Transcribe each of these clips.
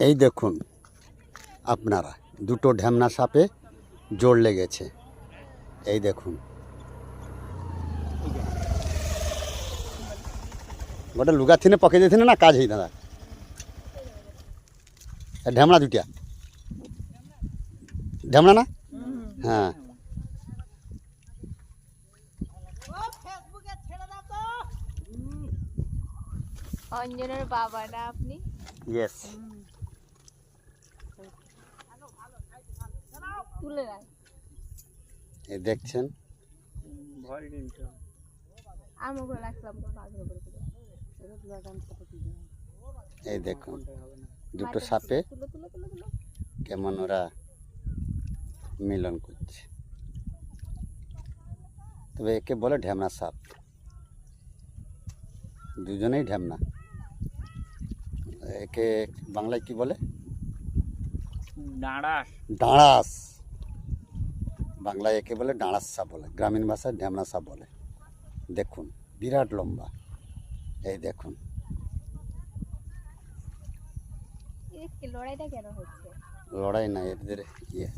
এই দেখুন আপনারা দুটো ঢ্যামনা সাপে জোর লেগেছে। এই দেখুন গোটে লুগা থিনে পকাই দিয়ে না কাজ হয়ে ঢ্যামনা দুটিয়া ঢ্যামনা না হ্যাঁ অঞ্জনের বাবা না আপনি? ইয়েস তুলে রাখ। এই দেখছেন আমাকে রাখলাম এই দেখুন দুটো সাপে কেমন ওরা মিলন করছে। তবে একে বলে ঢ্যামনা সাপ, দুজনেই ঢ্যামনা। একে বাংলায় কি বলে? ডাঁড়াস। বাংলায় একে বলে ডাঁড়াস সাপ বলে, গ্রামীণ ভাষায় ঢ্যামনা সাপ বলে। দেখুন বিরাট লম্বা। এই দেখুন লড়াইটা কেন হচ্ছে? লড়াই না, এদের ইয়ে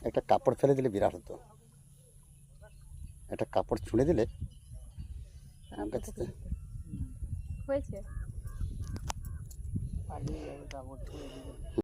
একটা কাপড় ফেলে দিলে বিরাট হতো। একটা কাপড় ছুঁড়ে দিলে হয়েছে।